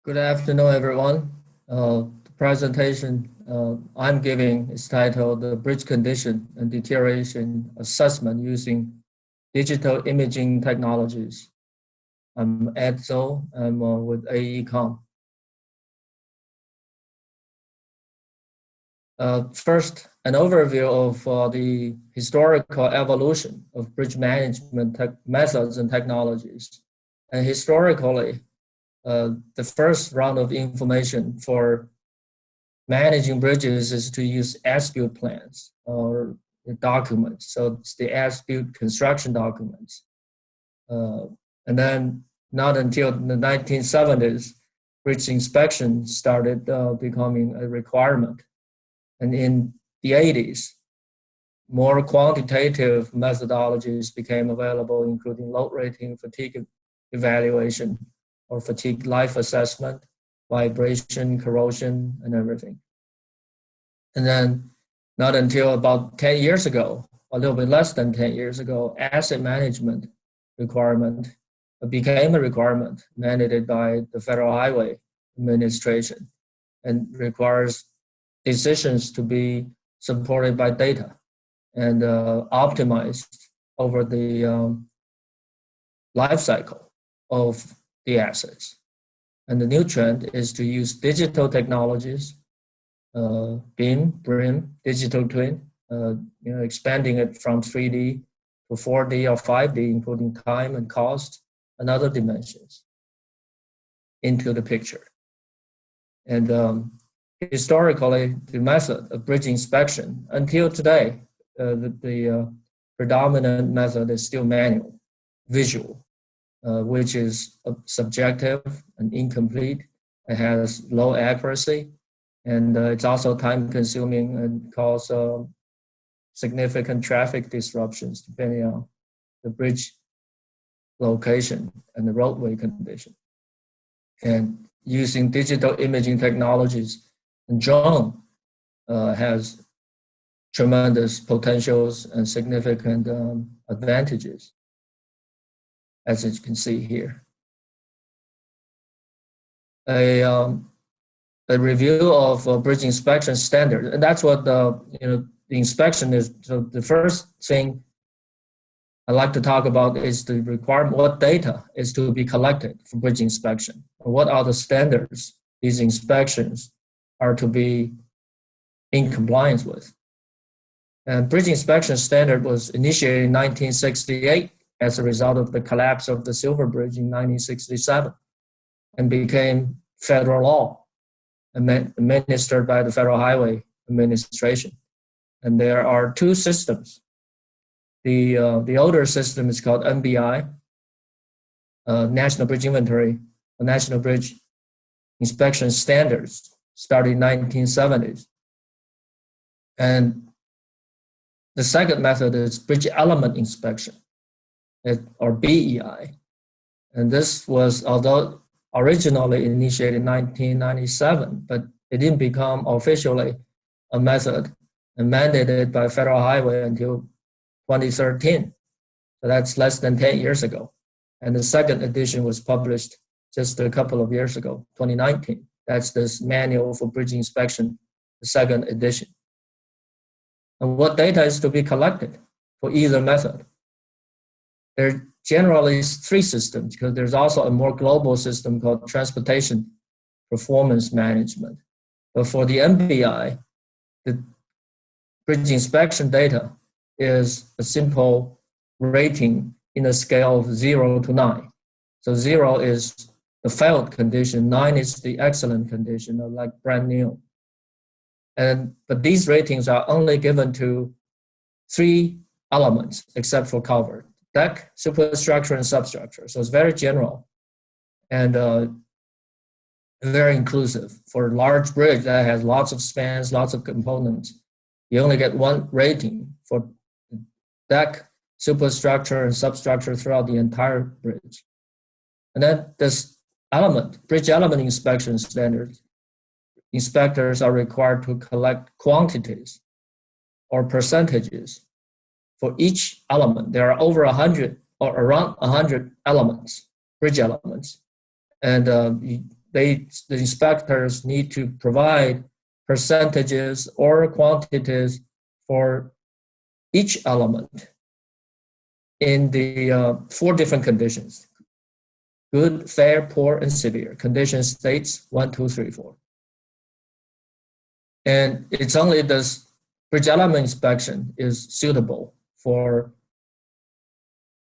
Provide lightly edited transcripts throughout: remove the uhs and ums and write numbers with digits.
Good afternoon, everyone. The presentation I'm giving is titled "The Bridge Condition and Deterioration Assessment Using Digital Imaging Technologies." I'm Zhou. I'm with AECOM. First, an overview of the historical evolution of bridge management methods and technologies. And historically, the first round of information for managing bridges is to use as-built plans or documents. So it's the as-built construction documents. And then not until the 1970s, bridge inspection started becoming a requirement. And in the 80s, more quantitative methodologies became available, including load rating, fatigue evaluation, or fatigue life assessment, vibration, corrosion, and everything. And then not until about 10 years ago, a little bit less than 10 years ago, asset management requirement became a requirement mandated by the Federal Highway Administration and requires decisions to be supported by data and optimized over the life cycle of the assets. And the new trend is to use digital technologies, BIM, BRIM, digital twin, expanding it from 3D to 4D or 5D, including time and cost and other dimensions into the picture. And historically, the method of bridge inspection until today, the predominant method is still manual, visual, which is subjective and incomplete. It has low accuracy, and it's also time-consuming and cause significant traffic disruptions depending on the bridge location and the roadway condition. And using digital imaging technologies, and drone has tremendous potentials and significant advantages, as you can see here. A review of bridge inspection standard, and that's what the inspection is. So the first thing I'd like to talk about is the requirement, what data is to be collected for bridge inspection, and what are the standards these inspections are to be in compliance with. And bridge inspection standard was initiated in 1968 as a result of the collapse of the Silver Bridge in 1967 and became federal law administered by the Federal Highway Administration. And there are two systems. The older system is called NBI, National Bridge Inventory, National Bridge Inspection Standards, started in 1970s. And the second method is bridge element inspection, or BEI. And this was, although originally initiated in 1997, but it didn't become officially a method and mandated by Federal Highway until 2013. So that's less than 10 years ago. And the second edition was published just a couple of years ago, 2019. That's this manual for bridge inspection, the second edition. And what data is to be collected for either method? There are generally three systems, because there's also a more global system called transportation performance management. But for the NBI, the bridge inspection data is a simple rating in a scale of 0 to 9. So 0 is the failed condition, 9 is the excellent condition, or like brand new. But these ratings are only given to three elements except for culvert: deck, superstructure, and substructure. So it's very general and very inclusive. For a large bridge that has lots of spans, lots of components, you only get one rating for deck, superstructure, and substructure throughout the entire bridge. And then this bridge element inspection standards, inspectors are required to collect quantities or percentages for each element. There are over 100 or around 100 elements, bridge elements. And the inspectors need to provide percentages or quantities for each element in the 4 different conditions: good, fair, poor, and severe. Condition states 1, 2, 3, 4. And it's only this bridge element inspection is suitable for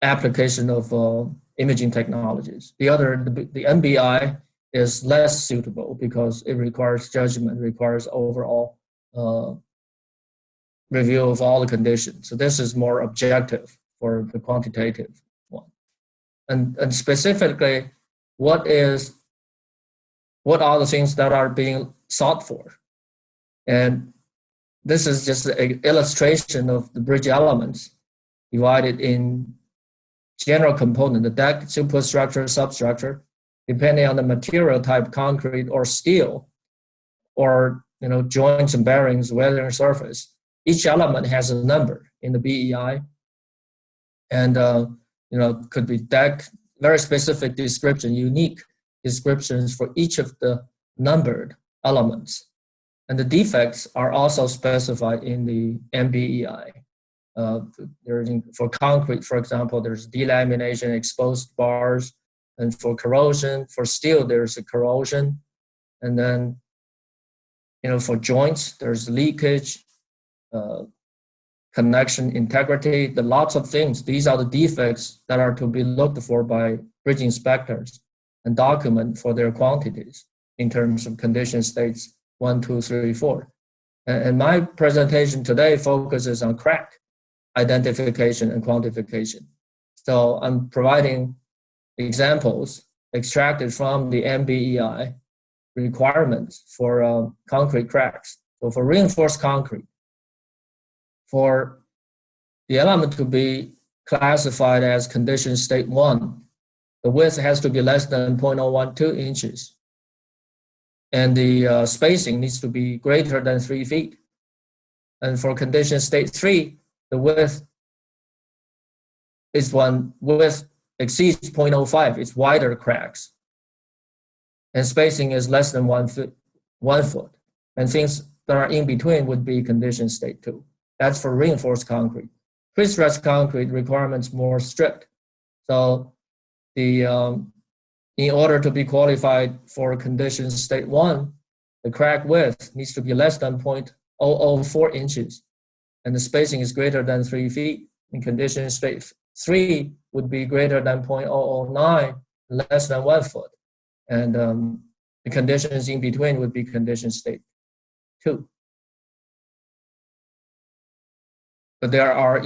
application of imaging technologies. The MBI is less suitable because it requires judgment, requires overall review of all the conditions. So this is more objective for the quantitative one. And specifically, what are the things that are being sought for? And this is just an illustration of the bridge elements divided in general component, the deck, superstructure, substructure, depending on the material type, concrete or steel, or joints and bearings, weathering surface. Each element has a number in the BEI, and could be deck, very specific description, unique descriptions for each of the numbered elements. And the defects are also specified in the MBEI. For concrete, for example, there's delamination, exposed bars, and for corrosion. For steel, there's a corrosion. And then, for joints, there's leakage, connection integrity, lots of things. These are the defects that are to be looked for by bridge inspectors and document for their quantities in terms of condition states 1, 2, 3, 4. And my presentation today focuses on crack identification and quantification. So I'm providing examples extracted from the MBEI requirements for concrete cracks. So for reinforced concrete, for the element to be classified as condition state 1, the width has to be less than 0.012 inches. And the spacing needs to be greater than 3 feet. And for condition state 3, the width exceeds 0.05. It's wider cracks. And spacing is less than 1 foot. And things that are in between would be condition state 2. That's for reinforced concrete. Pre-stressed concrete requirements more strict. So in order to be qualified for condition state 1, the crack width needs to be less than 0.004 inches, and the spacing is greater than 3 feet. In condition state 3 would be greater than 0.009, less than 1 foot. And the conditions in between would be condition state 2. But there are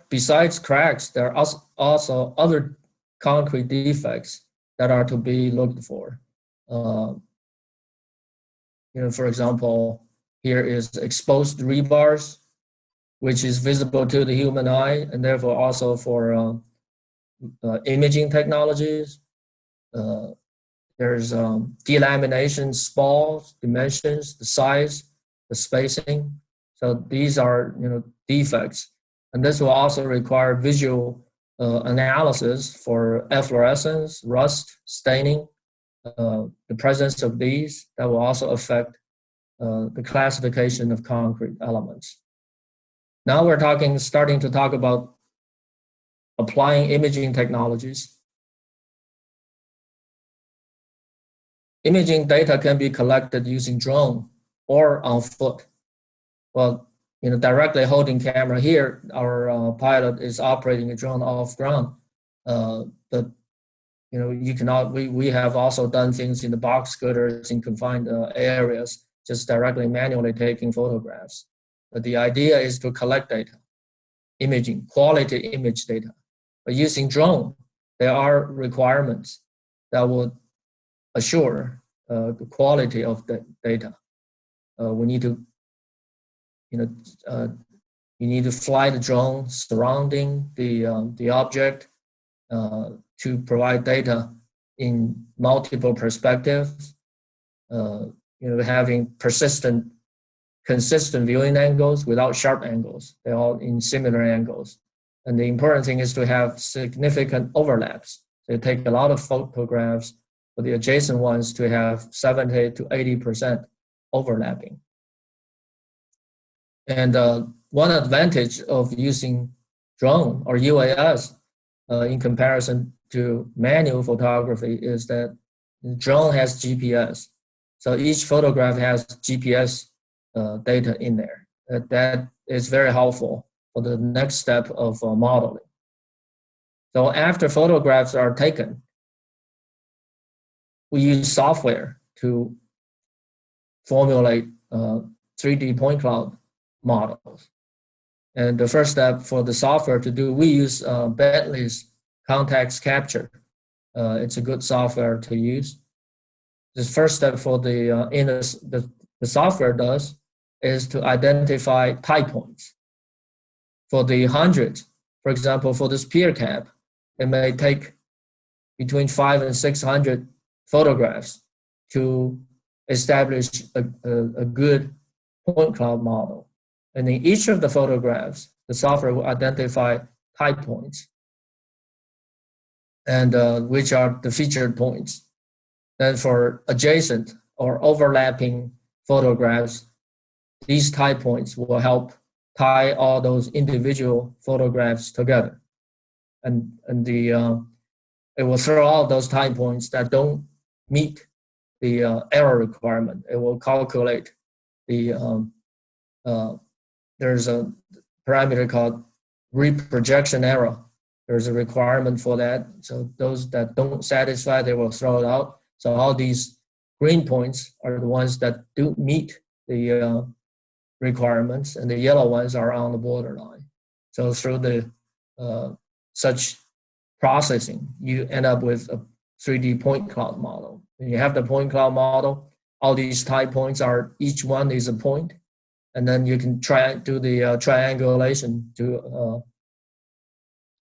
besides cracks, there are also other concrete defects that are to be looked for. For example, here is exposed rebars, which is visible to the human eye, and therefore also for imaging technologies. There's delamination, spalls, dimensions, the size, the spacing. So these are defects, and this will also require visual analysis for efflorescence, rust, staining, the presence of these that will also affect the classification of concrete elements. Now we're starting to talk about applying imaging technologies. Imaging data can be collected using drone or on foot. Well, directly holding camera here, our pilot is operating a drone off ground. But we have also done things in the box scooters in confined areas, just directly manually taking photographs. But the idea is to collect data, imaging, quality image data. But using drone, there are requirements that would assure the quality of the data. We need to you need to fly the drone surrounding the object to provide data in multiple perspectives. Having consistent viewing angles without sharp angles. They're all in similar angles. And the important thing is to have significant overlaps. So you take a lot of photographs for the adjacent ones to have 70 to 80% overlapping. And one advantage of using drone or UAS in comparison to manual photography is that drone has GPS. So each photograph has GPS data in there. That is very helpful for the next step of modeling. So after photographs are taken, we use software to formulate 3D point cloud models. And the first step for the software to do, we use Bentley's context capture. It's a good software to use. The first step for the software does is to identify type points. For the hundreds, for example, for this pier cap, it may take between 500 and 600 photographs to establish a good point cloud model. And in each of the photographs, the software will identify type points, and which are the featured points. Then for adjacent or overlapping photographs, these type points will help tie all those individual photographs together. And it will throw out those type points that don't meet the error requirement. It will calculate the, there's a parameter called reprojection error. There's a requirement for that. So those that don't satisfy, they will throw it out. So all these green points are the ones that do meet the requirements, and the yellow ones are on the borderline. So through the such processing, you end up with a 3D point cloud model. When you have the point cloud model, all these type points are, each one is a point, and then you can try do the triangulation to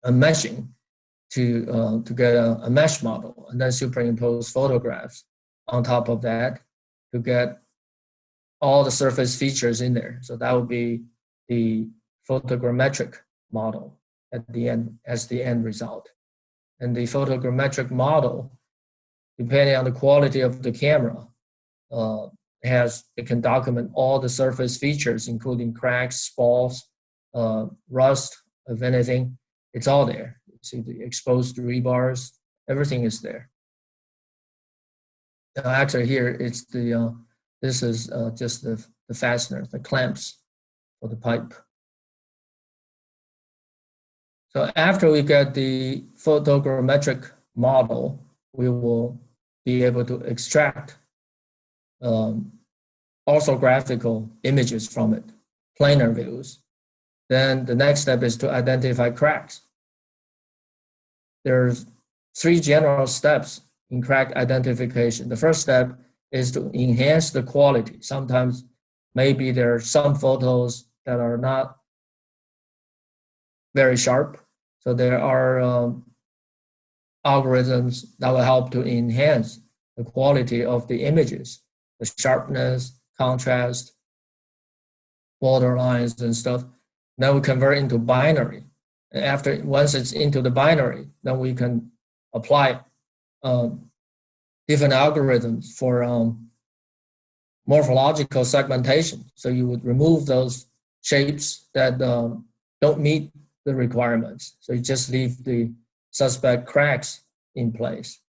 a meshing to get a mesh model, and then superimpose photographs on top of that to get all the surface features in there. So that would be the photogrammetric model at the end as the end result. And the photogrammetric model, depending on the quality of the camera, it can document all the surface features, including cracks, spalls, rust, if anything. It's all there. You see the exposed rebars, everything is there. Actually, here it's the this is just the fasteners, the clamps for the pipe. So after we get the photogrammetric model, we will be able to extract orthographical images from it, planar views. Then the next step is to identify cracks. There's 3 general steps in crack identification. The first step is to enhance the quality. Sometimes maybe there are some photos that are not very sharp. So there are algorithms that will help to enhance the quality of the images, the sharpness, contrast, borderlines and stuff. Then we convert into binary. And once it's into the binary, then we can apply different algorithms for morphological segmentation. So you would remove those shapes that don't meet the requirements. So you just leave the suspect cracks in place.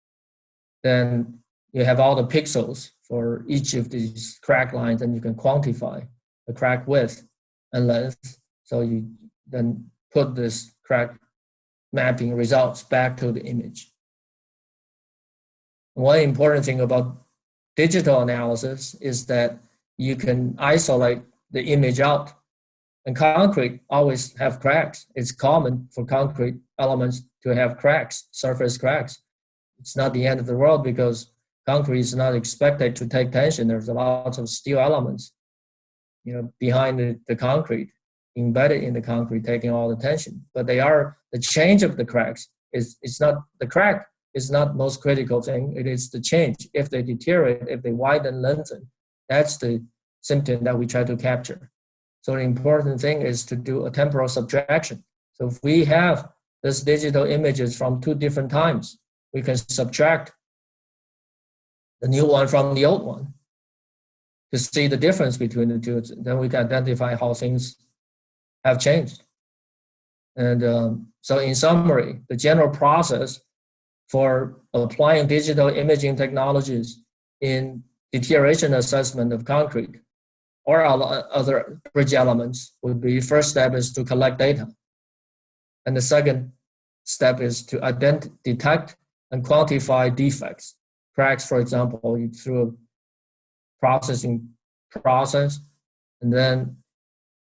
Then you have all the pixels for each of these crack lines, and you can quantify the crack width and length. So you then put this crack mapping results back to the image. One important thing about digital analysis is that you can isolate the image out. And concrete always have cracks. It's common for concrete elements to have cracks, surface cracks. It's not the end of the world because concrete is not expected to take tension. There's a lot of steel elements, behind the concrete, embedded in the concrete, taking all the tension. But they are, the change of the cracks it's not, the crack is not most critical thing. It is the change. If they deteriorate, if they widen, lengthen, that's the symptom that we try to capture. So the important thing is to do a temporal subtraction. So if we have this digital images from 2 different times, we can subtract the new one from the old one to see the difference between the two. Then we can identify how things have changed. And so in summary, the general process for applying digital imaging technologies in deterioration assessment of concrete or other bridge elements would be, first step is to collect data. And the second step is to detect and quantify defects. Cracks, for example, through a processing process, and then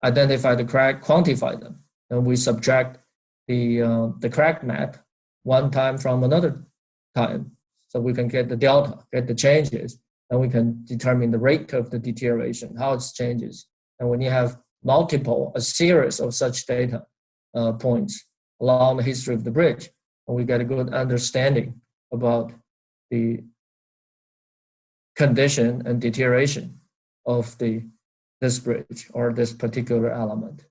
identify the crack, quantify them. And we subtract the crack map one time from another time. So we can get the delta, get the changes, and we can determine the rate of the deterioration, how it changes. And when you have a series of such data points along the history of the bridge, and we get a good understanding about the condition and deterioration of this bridge or this particular element.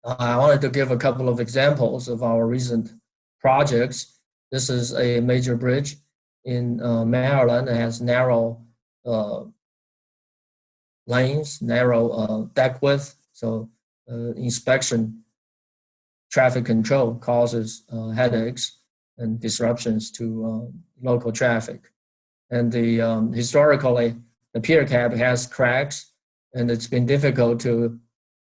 I wanted to give a couple of examples of our recent projects. This is a major bridge in Maryland. It has narrow lanes, narrow deck width. So inspection, traffic control causes headaches and disruptions to local traffic. And historically, the pier cap has cracks, and it's been difficult to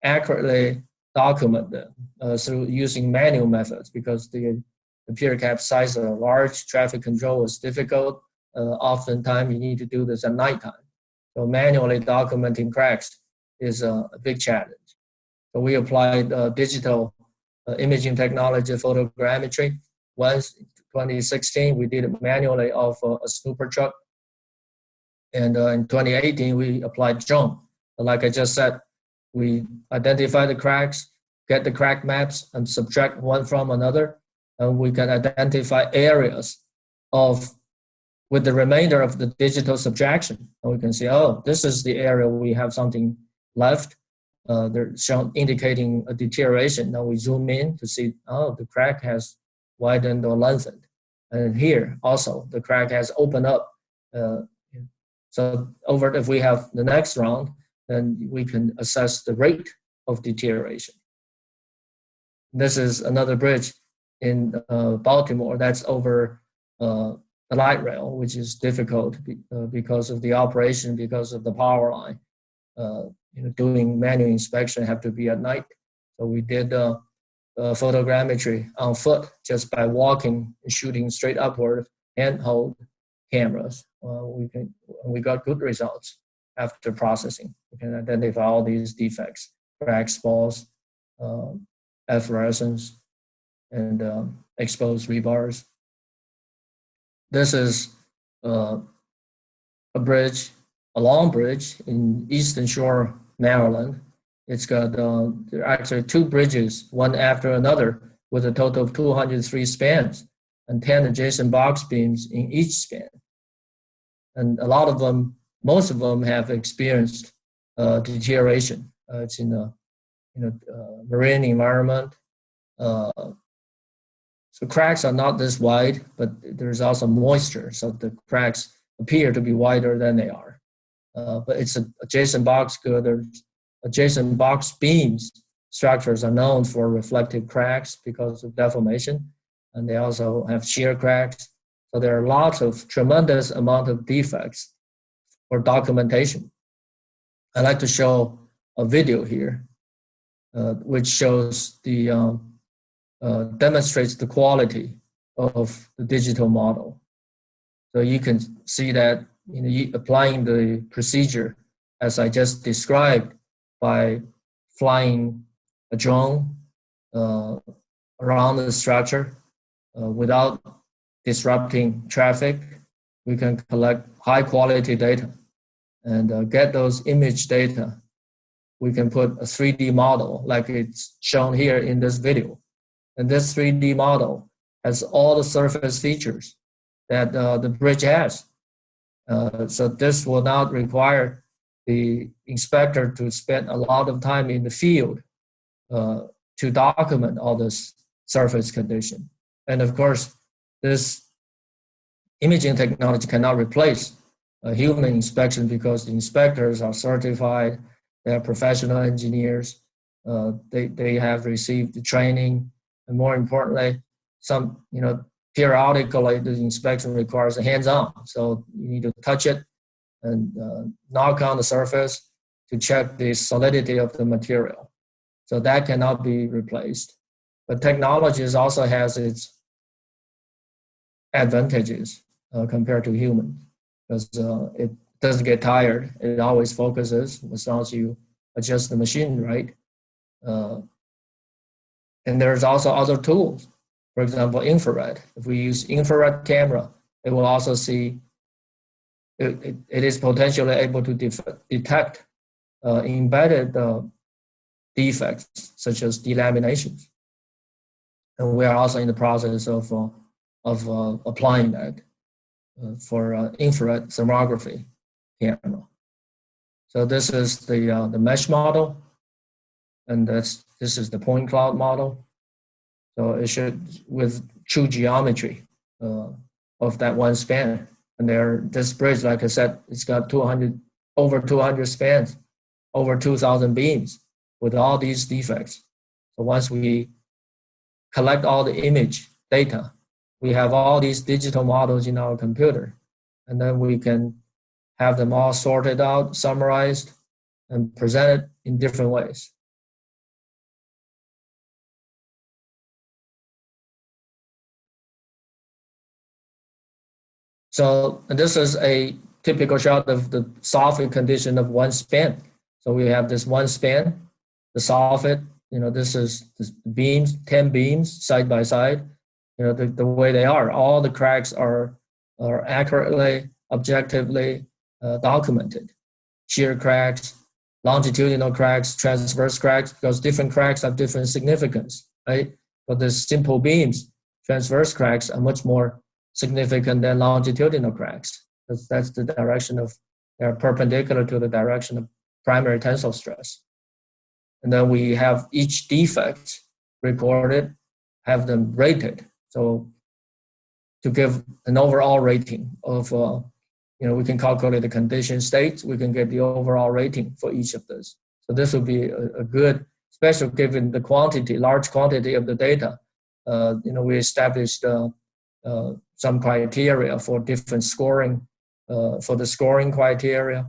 accurately document them through using manual methods because the pier cap size are large, traffic control is difficult. Oftentimes you need to do this at nighttime. So manually documenting cracks is a big challenge. So we applied digital imaging technology, photogrammetry. Once in 2016, we did it manually off a snooper truck. And in 2018, we applied Zhou. Like I just said, we identify the cracks, get the crack maps, and subtract one from another. And we can identify areas with the remainder of the digital subtraction. And we can see, oh, this is the area we have something left. They're indicating a deterioration. Now we zoom in to see, oh, the crack has widened or lengthened. And here also, the crack has opened up. So if we have the next round, then we can assess the rate of deterioration. This is another bridge in Baltimore that's over the light rail, which is difficult because of the operation, because of the power line. Doing manual inspection have to be at night. So we did photogrammetry on foot just by walking and shooting straight upward, handheld cameras. We got good results after processing. We can identify all these defects, cracks, balls, efflorescence, and exposed rebars. This is a long bridge in Eastern Shore, Maryland. It's got there are actually two bridges, one after another, with a total of 203 spans and 10 adjacent box beams in each span. And most of them have experienced deterioration. It's in a marine environment. So cracks are not this wide, but there's also moisture, so the cracks appear to be wider than they are. But it's adjacent box girders, adjacent box beams structures are known for reflective cracks because of deformation, and they also have shear cracks. So there are tremendous amount of defects for documentation. I'd like to show a video here, which shows demonstrates the quality of the digital model. So you can see that applying the procedure as I just described by flying a drone around the structure without disrupting traffic, we can collect high quality data and get those image data. We can put a 3D model like it's shown here in this video. And this 3D model has all the surface features that the bridge has. So this will not require the inspector to spend a lot of time in the field to document all this surface condition. And of course, this imaging technology cannot replace human inspection because the inspectors are certified, they are professional engineers, they have received the training, and more importantly, periodically the inspection requires a hands-on, so you need to touch it and knock on the surface to check the solidity of the material. So that cannot be replaced. But technology also has its advantages compared to humans, because it doesn't get tired. It always focuses as long as you adjust the machine right. And there's also other tools. For example, infrared. If we use infrared camera, it will also see, it is potentially able to detect embedded defects such as delaminations. And we are also in the process of applying that for infrared thermography camera. So this is the mesh model, and this is the point cloud model. So it should, with true geometry of that one span. And this bridge, like I said, it's got over 200 spans, over 2,000 beams with all these defects. So once we collect all the image data, we have all these digital models in our computer, and then we can have them all sorted out, summarized, and presented in different ways. So this is a typical shot of the soffit condition of one span. So we have this one span, the soffit, this is the beams, 10 beams side by side, the way they are. All the cracks are accurately, objectively documented. Shear cracks, longitudinal cracks, transverse cracks, because different cracks have different significance, right? But the simple beams, transverse cracks are much more significant than longitudinal cracks, because that's the direction of, they're perpendicular to the direction of primary tensile stress. And then we have each defect recorded, have them rated. So to give an overall rating of, we can calculate the condition states, we can get the overall rating for each of those. So this would be a good, especially given the large quantity of the data. We established some criteria for different scoring, for the scoring criteria.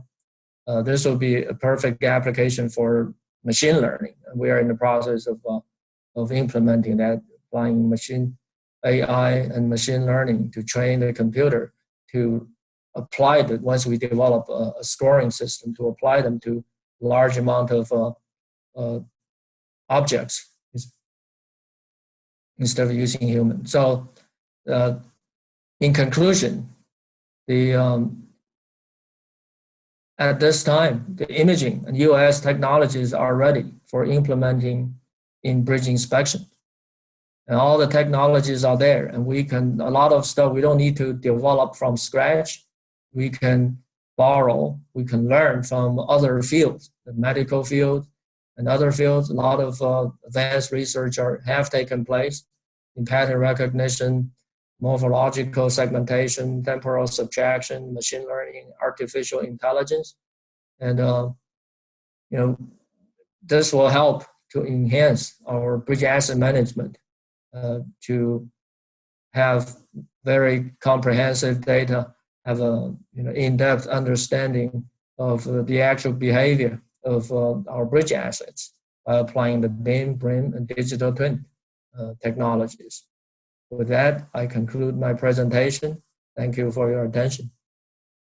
This will be a perfect application for machine learning. We are in the process of implementing that, applying machine AI and machine learning to train the computer to apply it once we develop a scoring system, to apply them to large amount of objects instead of using human. So in conclusion, at this time, the imaging and UAS technologies are ready for implementing in bridge inspection. And all the technologies are there, and a lot of stuff we don't need to develop from scratch. We can borrow, we can learn from other fields, the medical field and other fields. A lot of advanced research have taken place in pattern recognition, morphological segmentation, temporal subtraction, machine learning, artificial intelligence. And this will help to enhance our bridge asset management, to have very comprehensive data, have a in-depth understanding of the actual behavior of our bridge assets by applying the BIM, BRIM, and digital twin technologies. With that, I conclude my presentation. Thank you for your attention.